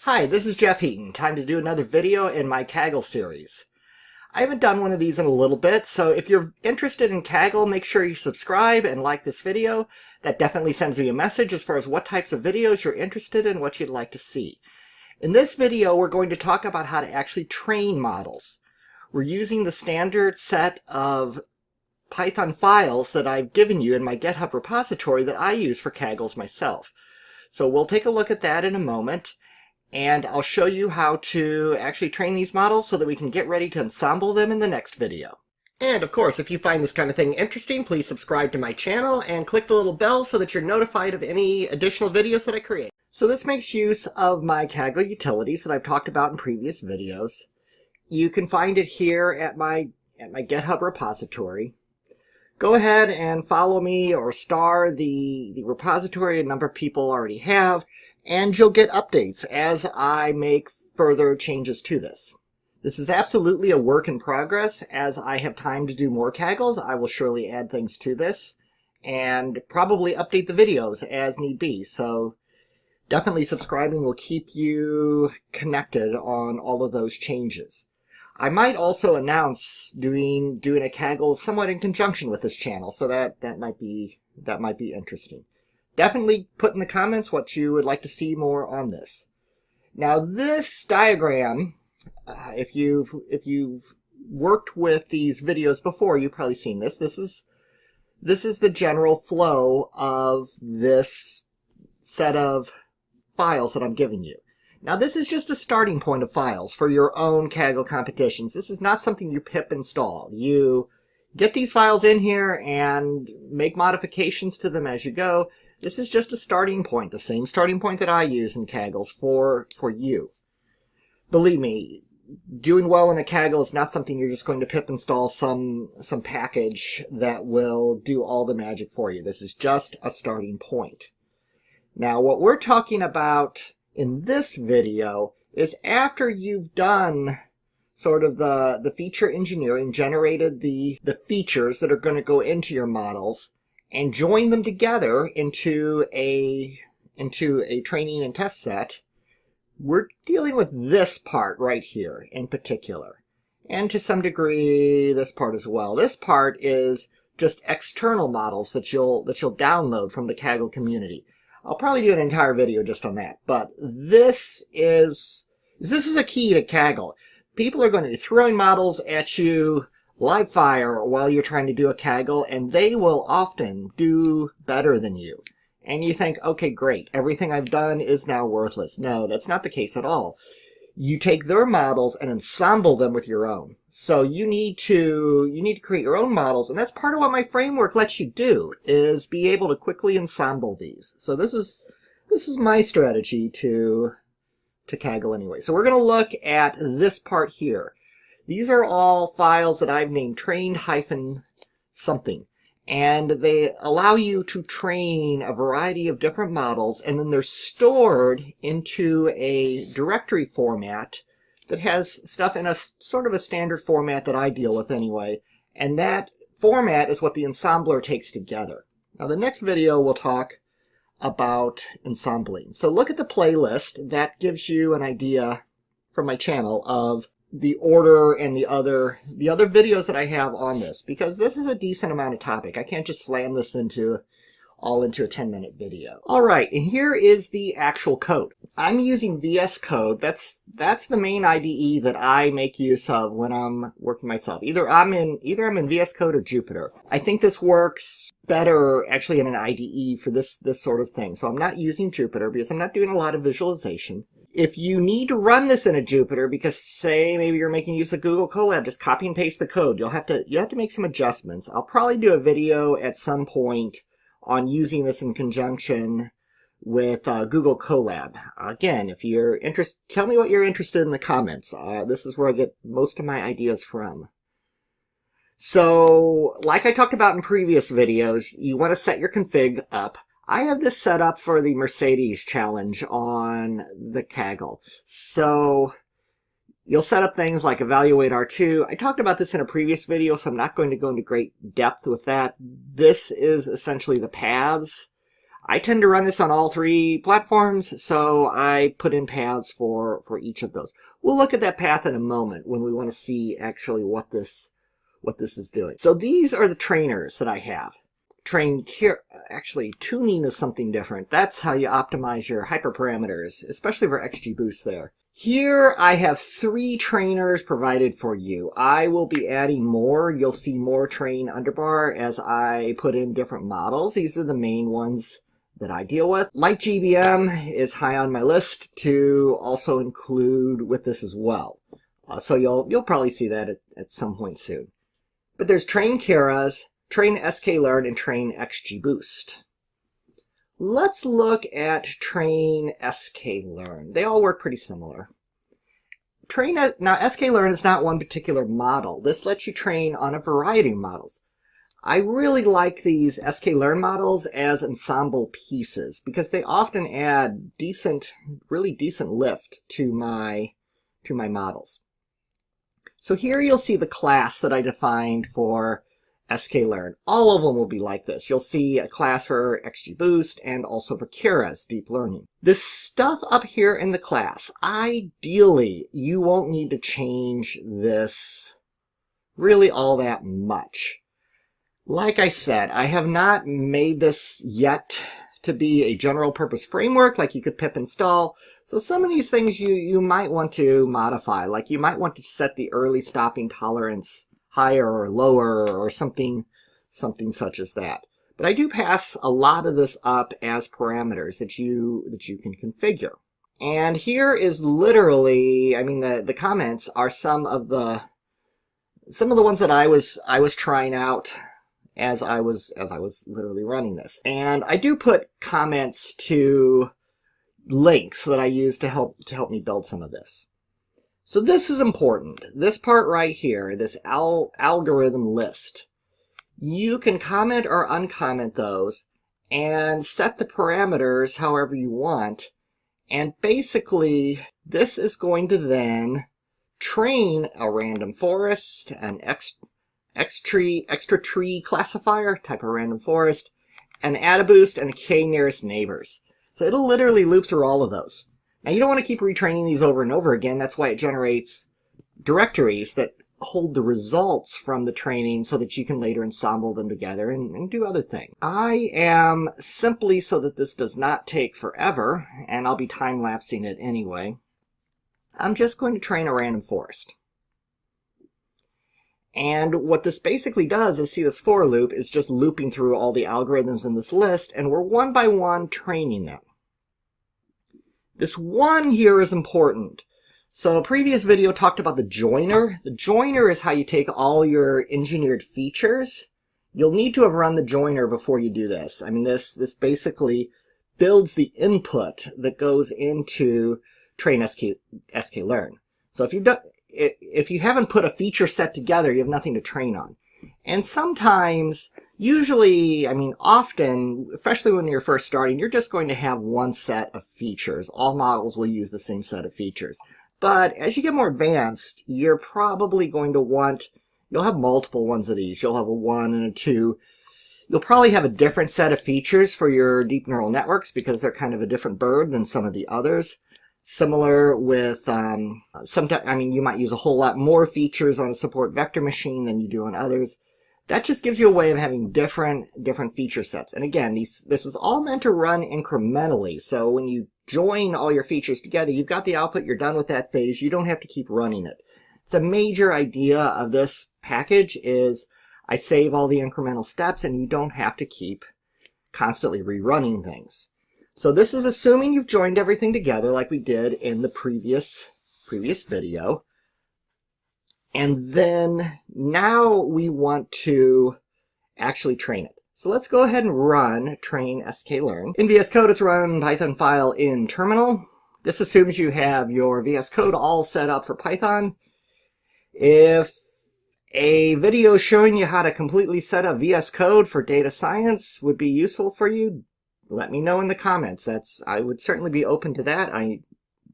Hi, this is Jeff Heaton. Time to do another video in my Kaggle series. I haven't done one of these in a little bit, so if you're interested in Kaggle, make sure you subscribe and like this video. That definitely sends me a message as far as what types of videos you're interested in, what you'd like to see. In this video, we're going to talk about how to actually train models. We're using the standard set of Python files that I've given you in my GitHub repository that I use for Kaggles myself. So we'll take a look at that in a moment. And I'll show you how to actually train these models so that we can get ready to ensemble them in the next video. And of course, if you find this kind of thing interesting, please subscribe to my channel and click the little bell so that you're notified of any additional videos that I create. So this makes use of my Kaggle utilities that I've talked about in previous videos. You can find it here at my GitHub repository. Go ahead and follow me or star the repository a number of people already have. And you'll get updates as I make further changes to this. This is absolutely a work in progress. As I have time to do more Kaggles, I will surely add things to this and probably update the videos as need be. So definitely subscribing will keep you connected on all of those changes. I might also announce doing a Kaggle somewhat in conjunction with this channel, so that might be interesting. Definitely put in the comments what you would like to see more on this. Now this diagram, if you've worked with these videos before, you've probably seen this. This is the general flow of this set of files that I'm giving you. Now this is just a starting point of files for your own Kaggle competitions. This is not something you pip install. You get these files in here and make modifications to them as you go. This is just a starting point, the same starting point that I use in Kaggles for you. Believe me, doing well in a Kaggle is not something you're just going to pip install some package that will do all the magic for you. This is just a starting point. Now, what we're talking about in this video is after you've done sort of the feature engineering, generated the features that are going to go into your models, and join them together into a training and test set, we're dealing with this part right here in particular. And to some degree, this part as well. This part is just external models that you'll download from the Kaggle community. I'll probably do an entire video just on that. But this is a key to Kaggle. People are going to be throwing models at you live fire while you're trying to do a Kaggle, and they will often do better than you. And you think, okay, great, everything I've done is now worthless. No, that's not the case at all. You take their models and ensemble them with your own. So you need to create your own models, and that's part of what my framework lets you do, is be able to quickly ensemble these. So this is my strategy to Kaggle anyway. So we're going to look at this part here. These are all files that I've named trained-something, and they allow you to train a variety of different models, and then they're stored into a directory format that has stuff in a sort of a standard format that I deal with anyway, and that format is what the ensembler takes together. Now the next video we'll talk about ensembling. So look at the playlist. That gives you an idea from my channel of the order and the other videos that I have on this, because this is a decent amount of topic. I can't just slam this all into a 10-minute video. All right, and here is the actual code. I'm using VS Code. That's the main IDE that I make use of when I'm working myself. Either I'm in VS Code or Jupyter. I think this works better actually in an IDE for this sort of thing. So I'm not using Jupyter because I'm not doing a lot of visualization. If you need to run this in a Jupyter because, say, maybe you're making use of Google Colab, just copy and paste the code. You'll have to make some adjustments. I'll probably do a video at some point on using this in conjunction with Google Colab. Again, if you're interested, tell me what you're interested in the comments. This is where I get most of my ideas from. So, like I talked about in previous videos, you want to set your config up. I have this set up for the Mercedes challenge on the Kaggle. So you'll set up things like evaluate R2. I talked about this in a previous video, so I'm not going to go into great depth with that. This is essentially the paths. I tend to run this on all 3 platforms, so I put in paths for each of those. We'll look at that path in a moment when we want to see actually what this is doing. So these are the trainers that I have. Actually, tuning is something different. That's how you optimize your hyperparameters, especially for XGBoost there. Here I have 3 trainers provided for you. I will be adding more. You'll see more train underbar as I put in different models. These are the main ones that I deal with. Light GBM is high on my list to also include with this as well. So you'll probably see that at some point soon. But there's train Keras, train Scikit-Learn, and train XGBoost. Let's look at train Scikit-Learn. They all work pretty similar. Now, Scikit-Learn is not one particular model. This lets you train on a variety of models. I really like these Scikit-Learn models as ensemble pieces because they often add really decent lift to my models. So here you'll see the class that I defined for Scikit-Learn. All of them will be like this. You'll see a class for XGBoost and also for Keras Deep Learning. This stuff up here in the class, ideally, you won't need to change this really all that much. Like I said, I have not made this yet to be a general purpose framework like you could pip install. So some of these things you might want to modify. Like you might want to set the early stopping tolerance higher or lower or something such as that. But I do pass a lot of this up as parameters that you can configure. And here is literally, I mean, the comments are some of the ones that I was trying out as I was literally running this. And I do put comments to links that I use to help me build some of this. So this is important. This part right here, this algorithm list, you can comment or uncomment those and set the parameters however you want. And basically, this is going to then train a random forest, an extra tree classifier, type of random forest, an AdaBoost, and a k-nearest neighbors. So it'll literally loop through all of those. Now you don't want to keep retraining these over and over again. That's why it generates directories that hold the results from the training so that you can later ensemble them together and do other things. I am, simply so that this does not take forever, and I'll be time-lapsing it anyway, I'm just going to train a random forest. And what this basically does is, see, this for loop is just looping through all the algorithms in this list, and we're one by one training them. This one here is important. So a previous video talked about the joiner. The joiner is how you take all your engineered features. You'll need to have run the joiner before you do this. I mean, this basically builds the input that goes into train Scikit-Learn. So if you haven't put a feature set together, you have nothing to train on. And sometimes, usually, I mean, often, especially when you're first starting, you're just going to have one set of features. All models will use the same set of features. But as you get more advanced, you're probably going to you'll have multiple ones of these. You'll have a 1 and a 2. You'll probably have a different set of features for your deep neural networks because they're kind of a different bird than some of the others. Similar with, sometimes, I mean, you might use a whole lot more features on a support vector machine than you do on others. That just gives you a way of having different feature sets. And again, this is all meant to run incrementally. So when you join all your features together, you've got the output, you're done with that phase, you don't have to keep running it. It's a major idea of this package is I save all the incremental steps and you don't have to keep constantly rerunning things. So this is assuming you've joined everything together like we did in the previous video. And then now we want to actually train it. So let's go ahead and run train Scikit-Learn. In VS Code, it's run Python file in terminal. This assumes you have your VS Code all set up for Python. If a video showing you how to completely set up VS Code for data science would be useful for you, let me know in the comments. I would certainly be open to that.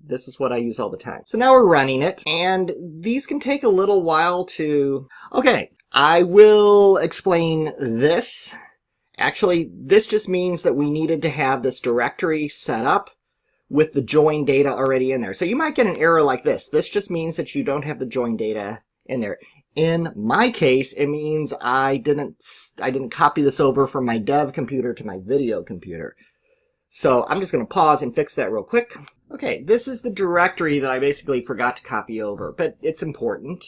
This is what I use all the time. So now we're running it, and these can take a little while to... Okay, I will explain this Actually, this just means that we needed to have this directory set up with the join data already in there. So you might get an error like this. This just means that you don't have the join data in there. In my case, it means I didn't copy this over from my dev computer to my video computer. So I'm just going to pause and fix that real quick. Okay, this is the directory that I basically forgot to copy over, but it's important.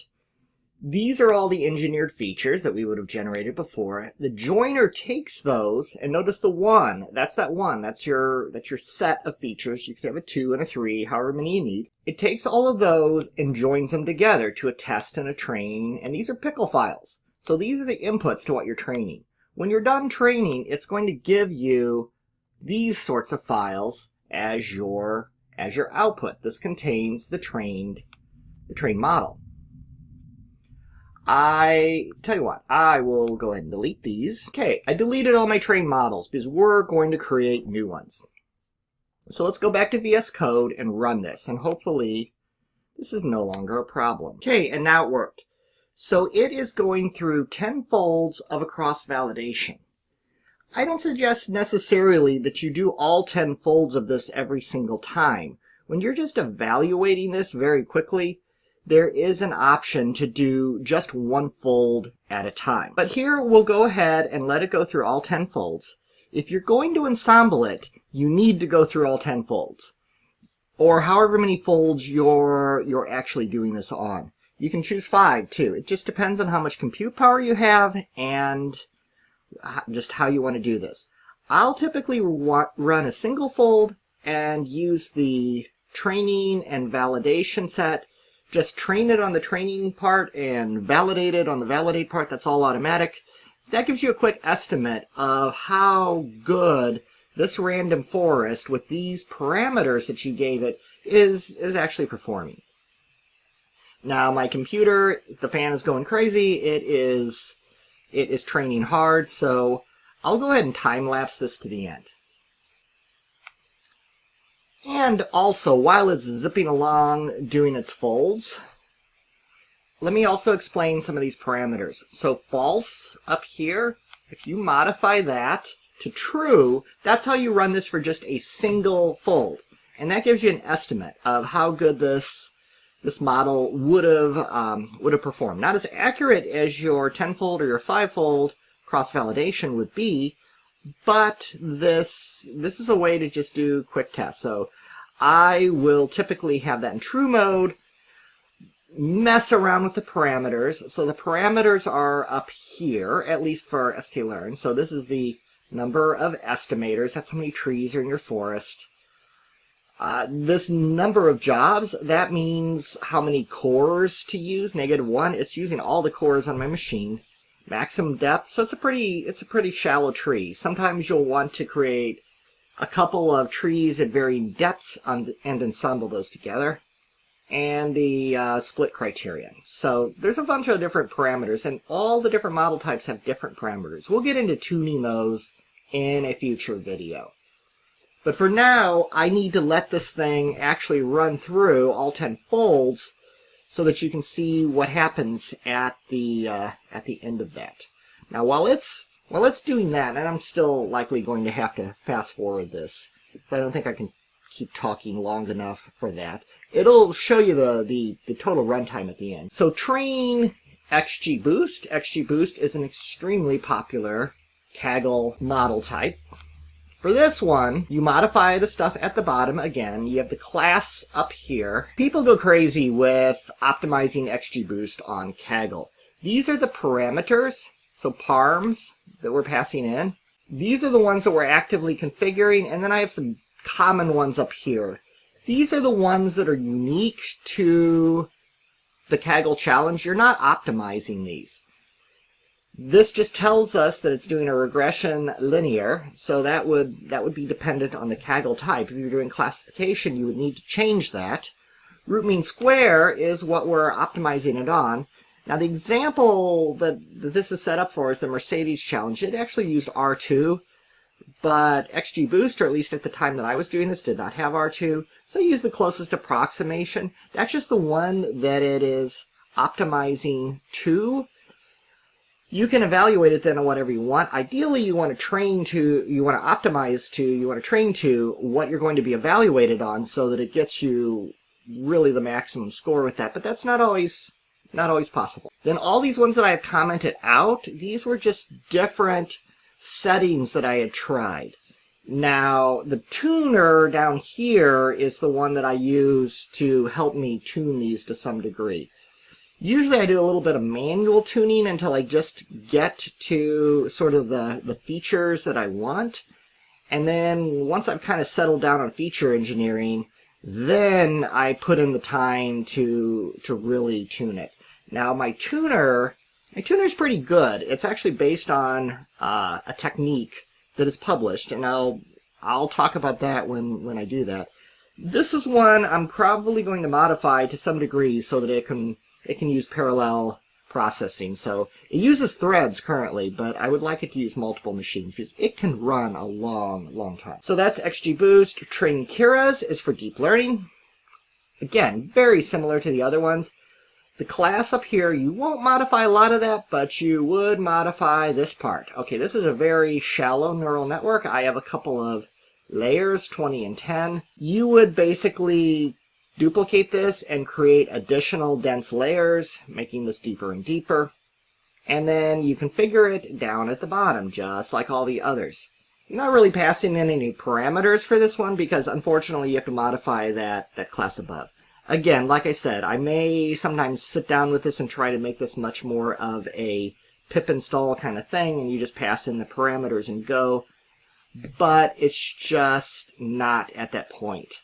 These are all the engineered features that we would have generated before. The joiner takes those, and notice the one. That's that one. That's your set of features. You could have a 2 and a 3, however many you need. It takes all of those and joins them together to a test and a train, and these are pickle files. So these are the inputs to what you're training. When you're done training, it's going to give you these sorts of files as your output. This contains the trained model. I tell you what, I will go ahead and delete these. Okay, I deleted all my trained models because we're going to create new ones. So let's go back to VS Code and run this, and hopefully this is no longer a problem. Okay, and now it worked. So it is going through 10 folds of a cross-validation. I don't suggest necessarily that you do all 10 folds of this every single time. When you're just evaluating this very quickly, there is an option to do just one fold at a time. But here we'll go ahead and let it go through all 10 folds. If you're going to ensemble it, you need to go through all 10 folds, or however many folds you're actually doing this on. You can choose 5 too. It just depends on how much compute power you have and just how you want to do this. I'll typically run a single fold and use the training and validation set. Just train it on the training part and validate it on the validate part. That's all automatic. That gives you a quick estimate of how good this random forest with these parameters that you gave it is actually performing. Now my computer, the fan is going crazy. It is training hard, so I'll go ahead and time-lapse this to the end. And also, while it's zipping along doing its folds, let me also explain some of these parameters. So false up here, if you modify that to true, that's how you run this for just a single fold. And that gives you an estimate of how good this model would have performed. Not as accurate as your 10-fold or your 5-fold cross-validation would be, but this is a way to just do quick tests. So I will typically have that in true mode, mess around with the parameters. So the parameters are up here, at least for Scikit-Learn. So this is the number of estimators. That's how many trees are in your forest. This number of jobs, that means how many cores to use. -1, it's using all the cores on my machine. Maximum depth, so it's a pretty shallow tree. Sometimes you'll want to create a couple of trees at varying depths and ensemble those together. And the split criterion. So there's a bunch of different parameters, and all the different model types have different parameters. We'll get into tuning those in a future video. But for now, I need to let this thing actually run through all 10 folds so that you can see what happens at the end of that. Now, while it's doing that, and I'm still likely going to have to fast forward this, so I don't think I can keep talking long enough for that. It'll show you the total runtime at the end. So train XGBoost. XGBoost is an extremely popular Kaggle model type. For this one, you modify the stuff at the bottom. Again, you have the class up here. People go crazy with optimizing XGBoost on Kaggle. These are the parameters, so params, that we're passing in. These are the ones that we're actively configuring, and then I have some common ones up here. These are the ones that are unique to the Kaggle challenge. You're not optimizing these. This just tells us that it's doing a regression linear, so that would be dependent on the Kaggle type. If you're doing classification, you would need to change that. Root mean square is what we're optimizing it on. Now the example that this is set up for is the Mercedes challenge. It actually used R2, but XGBoost, or at least at the time that I was doing this, did not have R2, so I used the closest approximation. That's just the one that it is optimizing to. You can evaluate it then on whatever you want. Ideally, you want to train to, you want to optimize to, you want to train to what you're going to be evaluated on so that it gets you really the maximum score with that. But that's not always possible. Then all these ones that I have commented out, these were just different settings that I had tried. Now, the tuner down here is the one that I use to help me tune these to some degree. Usually I do a little bit of manual tuning until I just get to sort of the features that I want. And then once I've kind of settled down on feature engineering, then I put in the time to really tune it. Now my tuner is pretty good. It's actually based on a technique that is published, and I'll talk about that when I do that. This is one I'm probably going to modify to some degree so that it can use parallel processing. So it uses threads currently, but I would like it to use multiple machines because it can run a long time. So that's XGBoost. Train Keras is for deep learning. Again, very similar to the other ones. The class up here, you won't modify a lot of that, but you would modify this part. Okay, this is a very shallow neural network. I have a couple of layers, 20 and 10. You would basically duplicate this and create additional dense layers, making this deeper and deeper. And then you configure it down at the bottom, just like all the others. You're not really passing in any parameters for this one because unfortunately you have to modify that class above. Again, like I said, I may sometimes sit down with this and try to make this much more of a pip install kind of thing, and you just pass in the parameters and go, but it's just not at that point.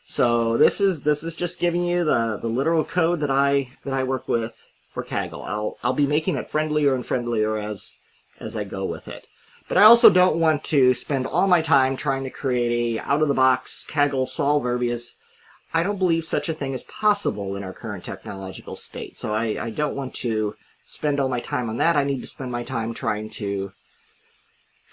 So this is just giving you the literal code that I work with for Kaggle. I'll be making it friendlier and friendlier as I go with it. But I also don't want to spend all my time trying to create a out-of-the-box Kaggle solver because I don't believe such a thing is possible in our current technological state. So I don't want to spend all my time on that. I need to spend my time trying to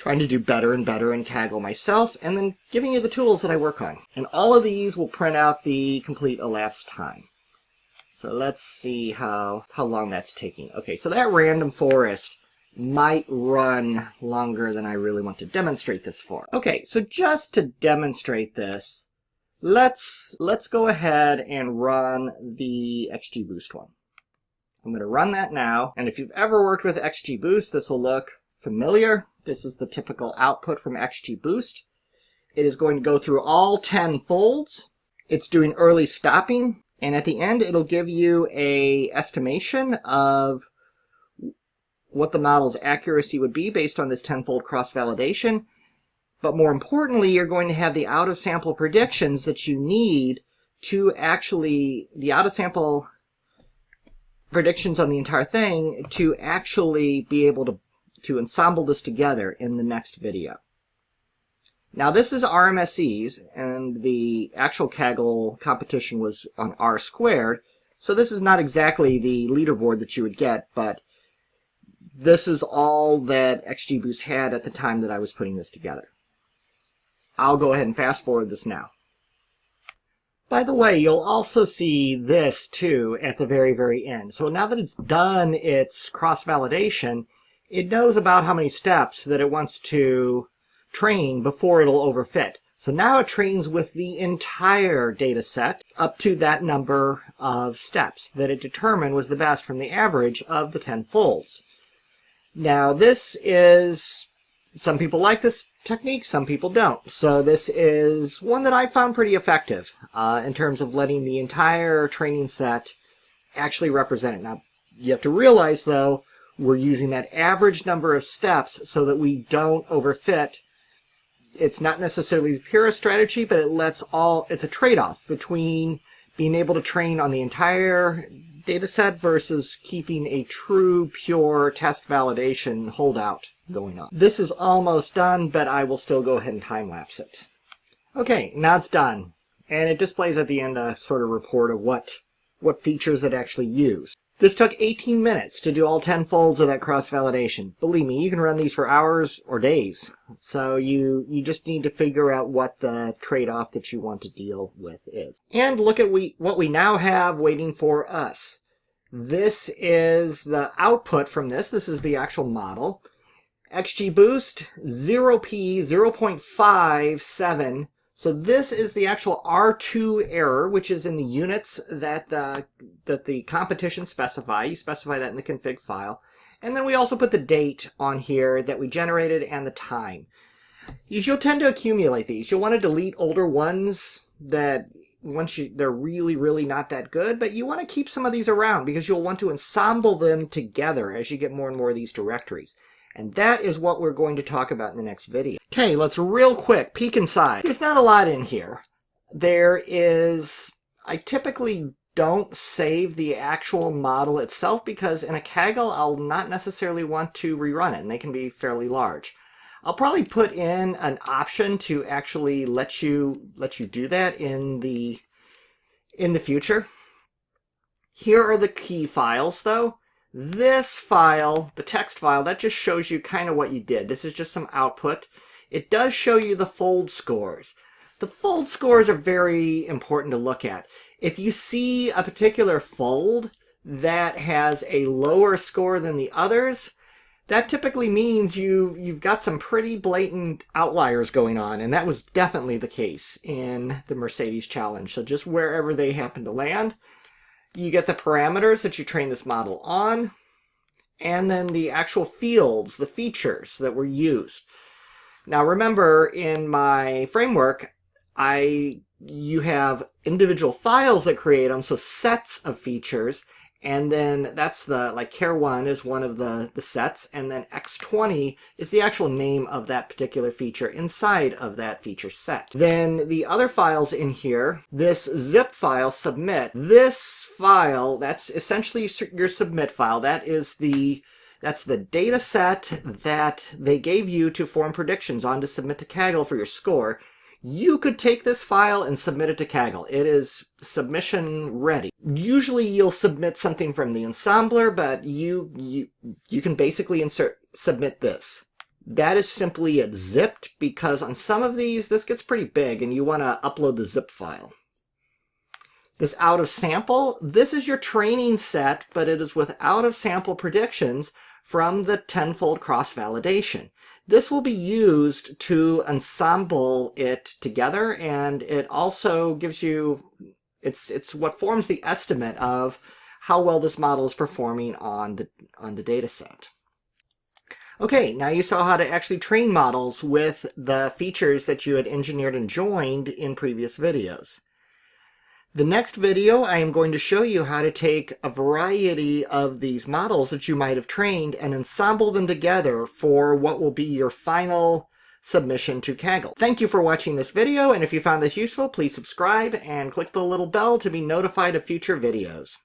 do better and better in Kaggle myself, and then giving you the tools that I work on. And all of these will print out the complete elapsed time. So let's see how long that's taking. Okay, so that random forest might run longer than I really want to demonstrate this for. Okay, so just to demonstrate this, let's go ahead and run the XGBoost one. I'm going to run that now, and if you've ever worked with XGBoost, this will look familiar. This is the typical output from XGBoost. It is going to go through all 10 folds. It's doing early stopping, and at the end it'll give you an estimation of what the model's accuracy would be based on this 10-fold cross-validation. But more importantly, you're going to have the out-of-sample predictions that you need to actually, the out-of-sample predictions on the entire thing to actually be able to ensemble this together in the next video. Now this is RMSEs, and the actual Kaggle competition was on R², so this is not exactly the leaderboard that you would get, but this is all that XGBoost had at the time that I was putting this together. I'll go ahead and fast forward this now. By the way, you'll also see this too at the very end. So now that it's done its cross-validation, it knows about how many steps that it wants to train before it'll overfit. So now it trains with the entire data set up to that number of steps that it determined was the best from the average of the 10 folds. Now this is, some people like this technique, some people don't. So this is one that I found pretty effective in terms of letting the entire training set actually represent it. Now you have to realize though, we're using that average number of steps so that we don't overfit. It's not necessarily the purest strategy, but it's a trade-off between being able to train on the entire data set versus keeping a true, pure test validation holdout going on. This is almost done, but I will still go ahead and time-lapse it. Okay, now it's done. And it displays at the end a sort of report of what features it actually used. This took 18 minutes to do all 10 folds of that cross-validation. Believe me, you can run these for hours or days. So you just need to figure out what the trade-off that you want to deal with is. And look at what we now have waiting for us. This is the output from this. This is the actual model. XGBoost 0p 0.57. So this is the actual R2 error, which is in the units that the competition specify. You specify that in the config file. And then we also put the date on here that we generated and the time. You'll tend to accumulate these. You'll want to delete older ones that they're really not that good, but you want to keep some of these around because you'll want to ensemble them together as you get more and more of these directories. And that is what we're going to talk about in the next video. Okay, let's real quick peek inside. There's not a lot in here. I typically don't save the actual model itself because in a Kaggle I'll not necessarily want to rerun it, and they can be fairly large. I'll probably put in an option to actually let you do that in the future. Here are the key files though. This file, the text file, that just shows you kind of what you did. This is just some output. It does show you the fold scores. The fold scores are very important to look at. If you see a particular fold that has a lower score than the others, that typically means you've got some pretty blatant outliers going on, and that was definitely the case in the Mercedes challenge. So just wherever they happen to land, you get the parameters that you train this model on, and then the actual fields, the features that were used. Now remember, in my framework, you have individual files that create them, so sets of features, and then that's like char1 is one of the sets, and then x20 is the actual name of that particular feature inside of that feature set. Then the other files in here, this zip file submit, this file, that's essentially your submit file. That's the data set that they gave you to form predictions on to submit to Kaggle for your score. You could take this file and submit it to Kaggle. It is submission ready. Usually you'll submit something from the ensembler, but you can basically submit this. That is simply it zipped, because on some of these this gets pretty big and you want to upload the zip file. This out of sample, this is your training set, but it is with out of sample predictions from the tenfold cross-validation. This will be used to ensemble it together, and it also gives you, it's what forms the estimate of how well this model is performing on the data set. Okay, now you saw how to actually train models with the features that you had engineered and joined in previous videos. The next video, I am going to show you how to take a variety of these models that you might have trained and ensemble them together for what will be your final submission to Kaggle. Thank you for watching this video, and if you found this useful, please subscribe and click the little bell to be notified of future videos.